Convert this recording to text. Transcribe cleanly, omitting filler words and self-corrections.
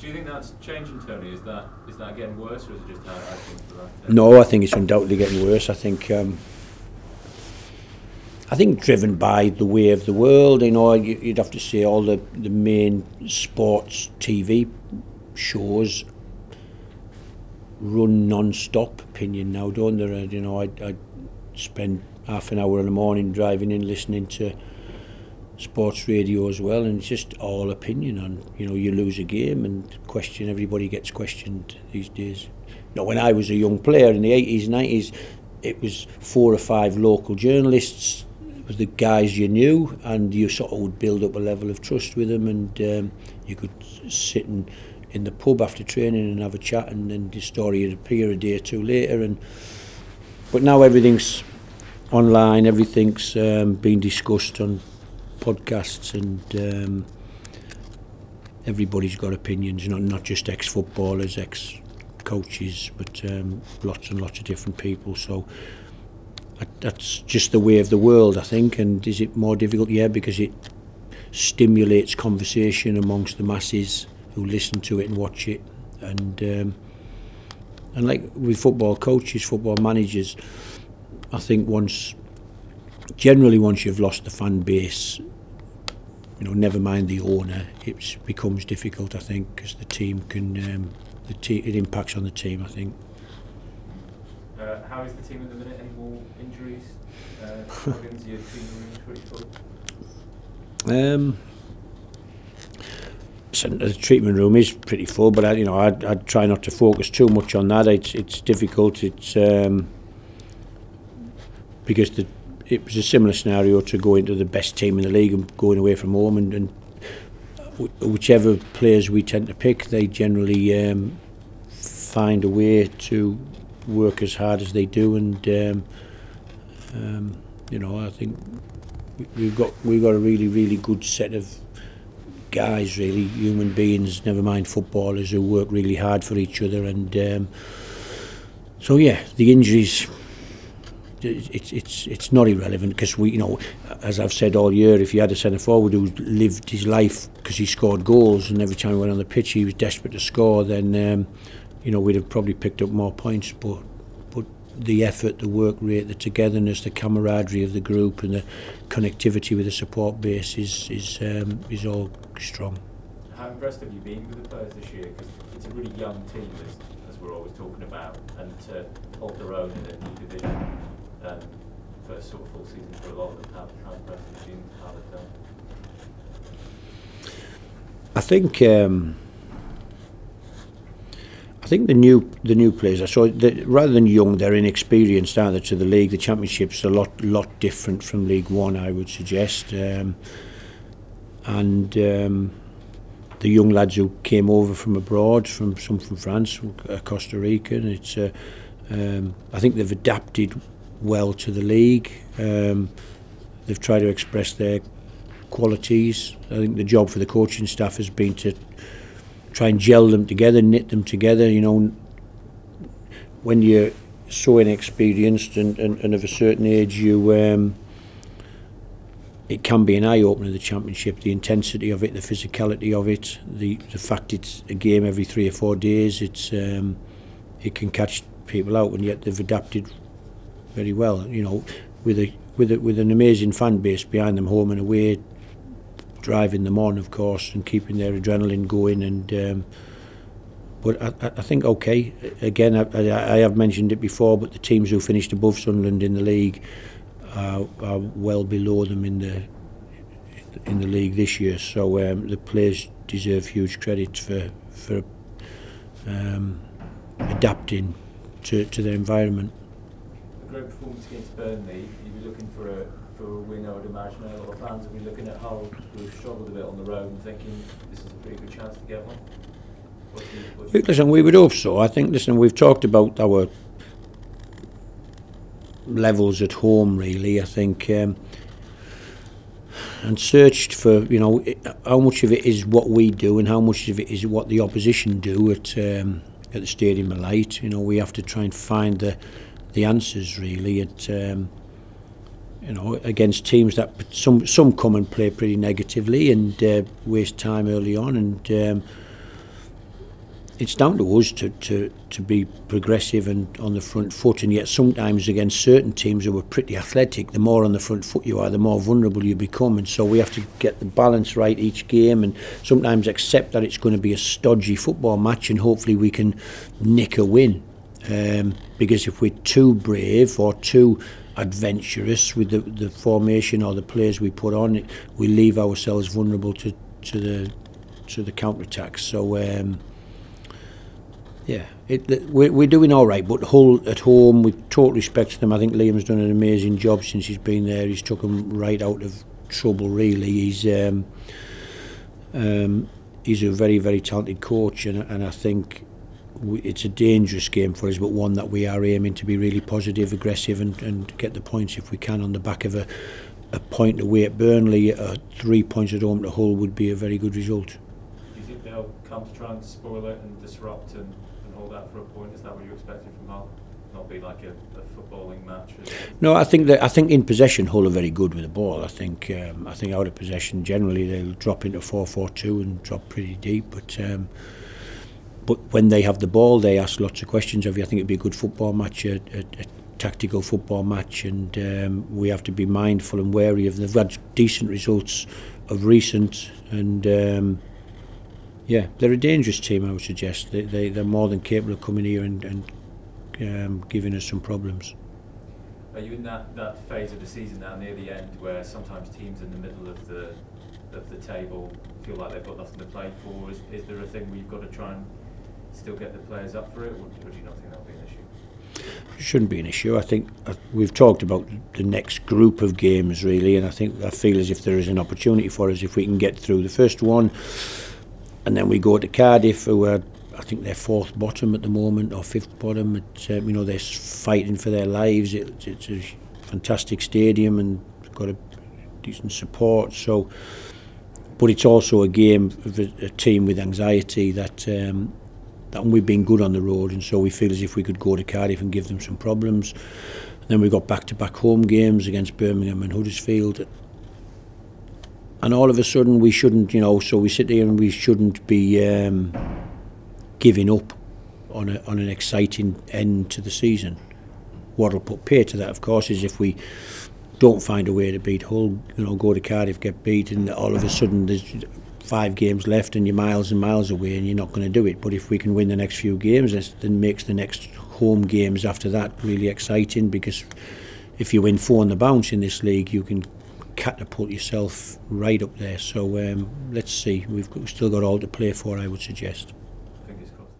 Do you think that's changing, Tony? Is that getting worse, or is it just how things are that? No, I think it's undoubtedly getting worse. I think driven by the way of the world. You know, you'd have to say all the main sports TV shows run non-stop opinion now, don't they? You know, I spend half an hour in the morning driving in listening to sports radio as well, and it's just all opinion on, you know, you lose a game and question, everybody gets questioned these days. You know, when I was a young player in the 80s, 90s, it was 4 or 5 local journalists, it was the guys you knew, and you sort of would build up a level of trust with them, and you could sit in the pub after training and have a chat, and then the story would appear a day or two later. But now everything's online, everything's being discussed on podcasts, and everybody's got opinions, not just ex-footballers, ex-coaches, but lots and lots of different people. So that's just the way of the world, I think. And is it more difficult? Yeah, because it stimulates conversation amongst the masses who listen to it and watch it. And like with football coaches, football managers, I think generally once you've lost the fan base, you know, never mind the owner, it becomes difficult, I think, because the team can, it impacts on the team, I think. How is the team at the minute? Any more injuries? Your team room pretty full? So the treatment room is pretty full, but I'd try not to focus too much on that. It's difficult. It's because it was a similar scenario to going to the best team in the league and going away from home, and whichever players we tend to pick, they generally find a way to work as hard as they do, and you know, I think we've got a really good set of guys, really human beings, never mind footballers, who work really hard for each other. And so yeah, the injuries, it's not irrelevant, because we, you know, as I've said all year, if you had a centre forward who lived his life because he scored goals, and every time he went on the pitch he was desperate to score, then you know, we'd have probably picked up more points. But the effort, the work rate, the togetherness, the camaraderie of the group, and the connectivity with the support base is all strong. How impressed have you been with the players this year? Because it's a really young team, as we're always talking about, and to hold their own in a new division for a sort of full season for a lot of them. How impressed have you been? How they've done? I think the new players, so rather than young, they're inexperienced, aren't they, to the league. The Championship's a lot different from League One, I would suggest. And the young lads who came over from abroad, some from France, Costa Rica, and it's I think they've adapted well to the league. They've tried to express their qualities. I think the job for the coaching staff has been to try and gel them together, knit them together. You know, when you're so inexperienced and of a certain age, it can be an eye-opener, the Championship, the intensity of it, the physicality of it, the fact it's a game every 3 or 4 days. It can catch people out, and yet they've adapted very well. You know, with an amazing fan base behind them, home and away, driving them on, of course, and keeping their adrenaline going. And but I think, okay, again, I have mentioned it before, but the teams who finished above Sunderland in the league are well below them in the league this year. So the players deserve huge credit for adapting to their environment. A great performance against Burnley. You'd be looking for a win, I would imagine. A lot of fans will be looking at Hull, who've struggled a bit on the road, and thinking this is a pretty good chance to get one. Listen, we would hope so. I think, listen, we've talked about our levels at home, really, I think, and searched for, you know, how much of it is what we do and how much of it is what the opposition do at the Stadium of Light. You know, we have to try and find the answers, really, at you know, against teams that some come and play pretty negatively and waste time early on, and it's down to us to be progressive and on the front foot, and yet sometimes against certain teams who are pretty athletic, the more on the front foot you are, the more vulnerable you become, and so we have to get the balance right each game, and sometimes accept that it's going to be a stodgy football match, and hopefully we can nick a win. Because if we're too brave or too adventurous with the formation or the players we put on, we leave ourselves vulnerable to the counter-attacks. So yeah, we're doing all right, but Hull at home, with total respect to them, I think Liam's done an amazing job since he's been there. He's took them right out of trouble, really. He's a very, very talented coach, and I think it's a dangerous game for us, but one that we are aiming to be really positive, aggressive, and get the points if we can on the back of a point away at Burnley. 3 points at home to Hull would be a very good result. Do you think they'll come to try and spoil it and disrupt and hold out for a point? Is that what you're expecting from Hull? Not be like a footballing match? No, I think in possession Hull are very good with the ball. I think out of possession generally they'll drop into 4-4-2 and drop pretty deep, but when they have the ball, they ask lots of questions of you. I think it'd be a good football match, a tactical football match, and we have to be mindful and wary of them. They've had decent results of recent, and yeah, they're a dangerous team, I would suggest. They're more than capable of coming here and giving us some problems. Are you in that phase of the season now, near the end, where sometimes teams in the middle of the table feel like they've got nothing to play for? Is there a thing where you've got to try and still get the players up for it, or do you not think that'll be an issue? It shouldn't be an issue. I think we've talked about the next group of games, really, and I feel as if there is an opportunity for us if we can get through the first one, and then we go to Cardiff, who are, I think they're fourth bottom at the moment, or fifth bottom. You know, they're fighting for their lives. It's a fantastic stadium and got a decent support. So, but it's also a game of a team with anxiety that we've been good on the road, and so we feel as if we could go to Cardiff and give them some problems. And then we've got back-to-back home games against Birmingham and Huddersfield, and all of a sudden we shouldn't, you know, so we sit here and we shouldn't be giving up on an exciting end to the season. What'll put pay to that, of course, is if we don't find a way to beat Hull, you know, go to Cardiff, get beat, and all of a sudden there's 5 games left and you're miles and miles away and you're not going to do it. But if we can win the next few games, then makes the next home games after that really exciting, because if you win 4 on the bounce in this league, you can catapult yourself right up there. So let's see. We've still got all to play for, I would suggest. Fingers crossed.